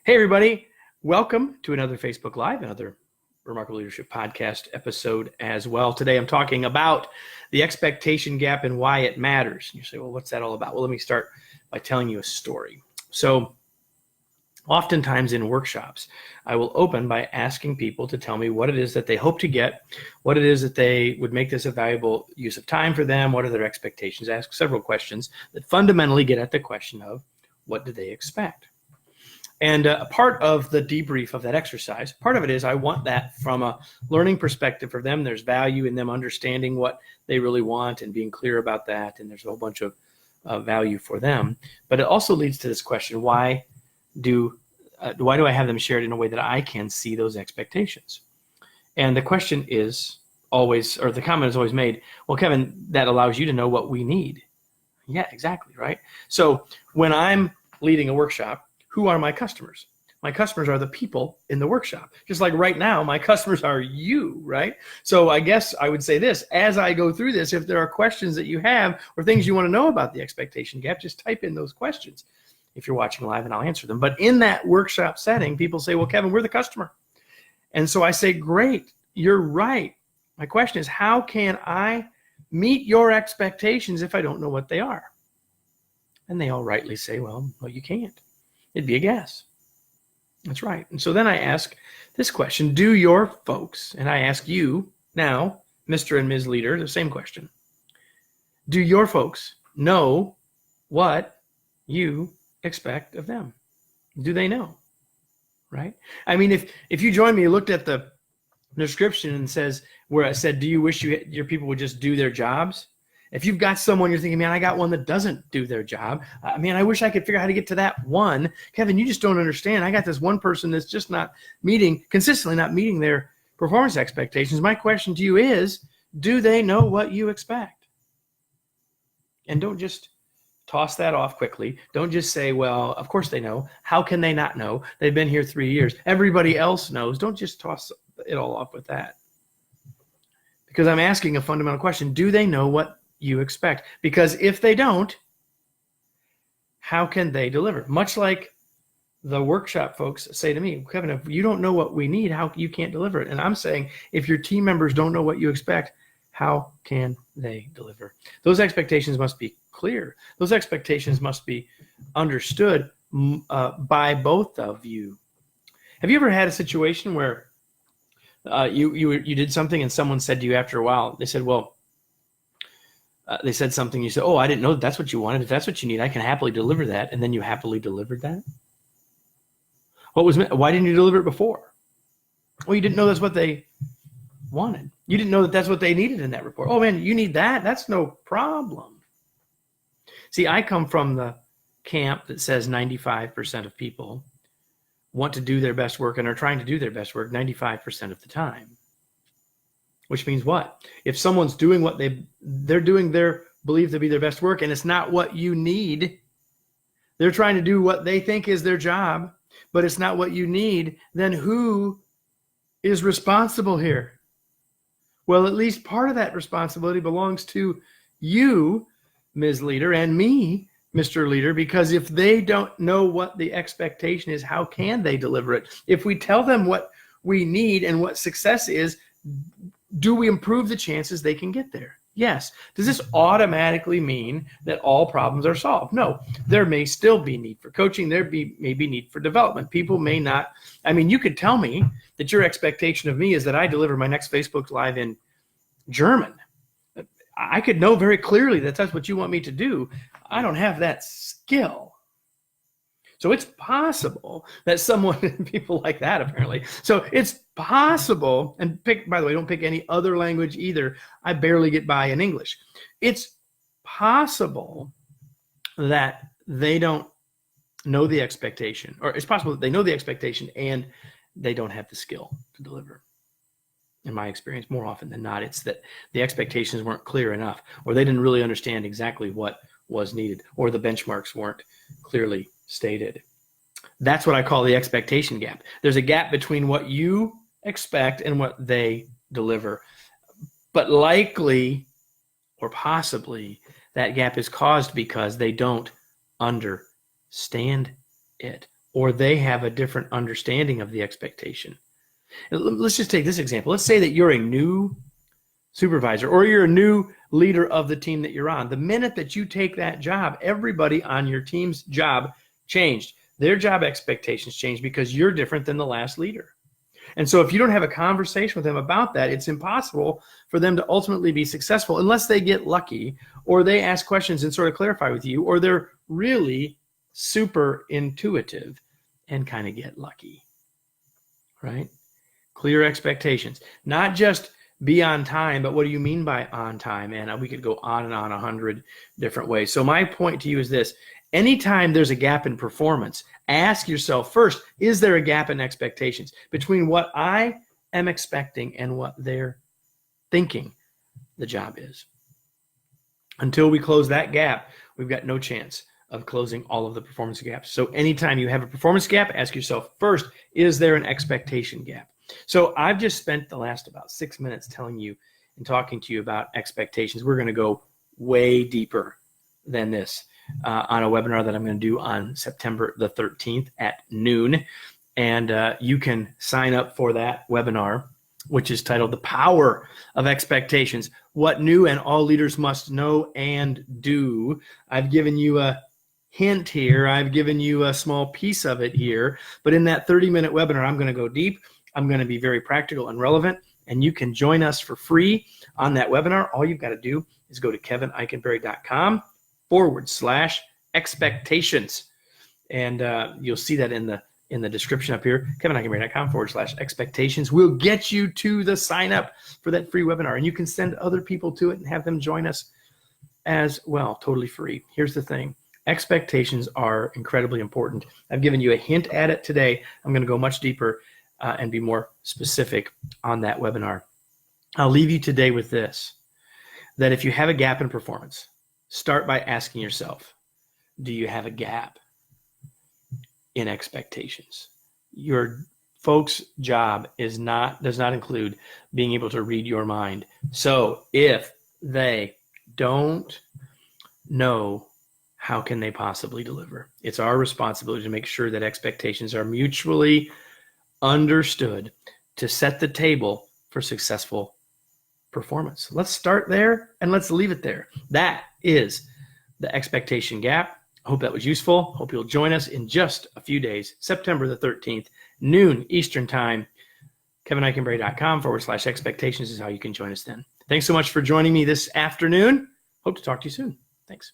Hey, everybody. Welcome to another Facebook Live, another Remarkable Leadership Podcast episode as well. Today, I'm talking about the expectation gap and why it matters. You say, well, what's that all about? Well, let me start by telling you a story. So oftentimes in workshops, I will open by asking people to tell me what it is that they hope to get, what it is that they would make this a valuable use of time for them, what are their expectations. I ask several questions that fundamentally get at the question of what do they expect? And a part of the debrief of that exercise, part of it is I want that from a learning perspective for them. There's value in them understanding what they really want and being clear about that. And there's a whole bunch of value for them. But it also leads to this question, why do I have them shared in a way that I can see those expectations? And the question is always, or the comment is always made, well, Kevin, that allows you to know what we need. Yeah, exactly, right? So when I'm leading a workshop, who are my customers? My customers are the people in the workshop. Just like right now, my customers are you, right? So I guess I would say this, as I go through this, if there are questions that you have or things you want to know about the expectation gap, just type in those questions if you're watching live and I'll answer them. But in that workshop setting, people say, well, Kevin, we're the customer. And so I say, great, you're right. My question is, how can I meet your expectations if I don't know what they are? And they all rightly say, well, you can't. It'd be a guess. That's right. And so then I ask this question, do your folks, and I ask you now, Mr. and Ms. Leader, the same question. Do your folks know what you expect of them? Do they know? Right? I mean, if you join me, you looked at the description and says, where I said, do you wish your people would just do their jobs? If you've got someone you're thinking, man, I got one that doesn't do their job. Man, I wish I could figure out how to get to that one. Kevin, you just don't understand. I got this one person that's just consistently not meeting their performance expectations. My question to you is, do they know what you expect? And don't just toss that off quickly. Don't just say, well, of course they know. How can they not know? They've been here 3 years. Everybody else knows. Don't just toss it all off with that. Because I'm asking a fundamental question. Do they know what you expect? Because if they don't, how can they deliver? Much like the workshop folks say to me, Kevin, if you don't know what we need, how you can't deliver it? And I'm saying, if your team members don't know what you expect, how can they deliver? Those expectations must be clear. Those expectations must be understood by both of you. Have you ever had a situation where you did something and someone said to you after a while, they said, well, they said something, you said, oh, I didn't know that's what you wanted. If that's what you need, I can happily deliver that. And then you happily delivered that? Why didn't you deliver it before? Well, you didn't know that's what they wanted. You didn't know that that's what they needed in that report. Oh, man, you need that? That's no problem. See, I come from the camp that says 95% of people want to do their best work and are trying to do their best work 95% of the time. Which means what? If someone's doing what they're doing their believe to be their best work and it's not what you need, they're trying to do what they think is their job, but it's not what you need, then who is responsible here? Well, at least part of that responsibility belongs to you, Ms. Leader, and me, Mr. Leader, because if they don't know what the expectation is, how can they deliver it? If we tell them what we need and what success is, do we improve the chances they can get there? Yes. Does this automatically mean that all problems are solved? No. There may still be need for coaching. There may be need for development. People may not. I mean, you could tell me that your expectation of me is that I deliver my next Facebook Live in German. I could know very clearly that that's what you want me to do. I don't have that skill. So it's possible that people like that apparently. So it's possible, and by the way, don't pick any other language either. I barely get by in English. It's possible that they don't know the expectation, or it's possible that they know the expectation and they don't have the skill to deliver. In my experience, more often than not, it's that the expectations weren't clear enough, or they didn't really understand exactly what was needed, or the benchmarks weren't clearly stated. That's what I call the expectation gap. There's a gap between what you expect and what they deliver. But likely, or possibly, that gap is caused because they don't understand it. or they have a different understanding of the expectation. Let's just take this example. Let's say that you're a new supervisor or you're a new leader of the team that you're on. The minute that you take that job, everybody on your team's job changed. Their job expectations changed because you're different than the last leader. And so if you don't have a conversation with them about that, it's impossible for them to ultimately be successful unless they get lucky or they ask questions and sort of clarify with you, or they're really super intuitive and kind of get lucky, right? Clear expectations, not just be on time, but what do you mean by on time? And we could go on and on 100 different ways. So my point to you is this: anytime there's a gap in performance, ask yourself first, is there a gap in expectations between what I am expecting and what they're thinking the job is? Until we close that gap, we've got no chance of closing all of the performance gaps. So anytime you have a performance gap, ask yourself first, is there an expectation gap? So I've just spent the last about 6 minutes telling you and talking to you about expectations. We're going to go way deeper than this on a webinar that I'm going to do on September the 13th at noon. And you can sign up for that webinar, which is titled The Power of Expectations, What New and All Leaders Must Know and Do. I've given you a hint here. I've given you a small piece of it here. But in that 30-minute webinar, I'm going to go deep. I'm going to be very practical and relevant. And you can join us for free on that webinar. All you've got to do is go to kevinikenberry.com/expectations. And you'll see that in the description up here, kevinikenberry.com/expectations. We'll get you to the sign up for that free webinar. And you can send other people to it and have them join us as well, totally free. Here's the thing. Expectations are incredibly important. I've given you a hint at it today. I'm going to go much deeper and be more specific on that webinar. I'll leave you today with this, that if you have a gap in performance, start by asking yourself, do you have a gap in expectations? Your folks' job does not include being able to read your mind. So if they don't know, how can they possibly deliver? It's our responsibility to make sure that expectations are mutually understood to set the table for successful performance. Let's start there and let's leave it there. That is the expectation gap. I hope that was useful. Hope you'll join us in just a few days, September the 13th, noon Eastern time. kevinikenberry.com/expectations is how you can join us then. Thanks so much for joining me this afternoon. Hope to talk to you soon. Thanks.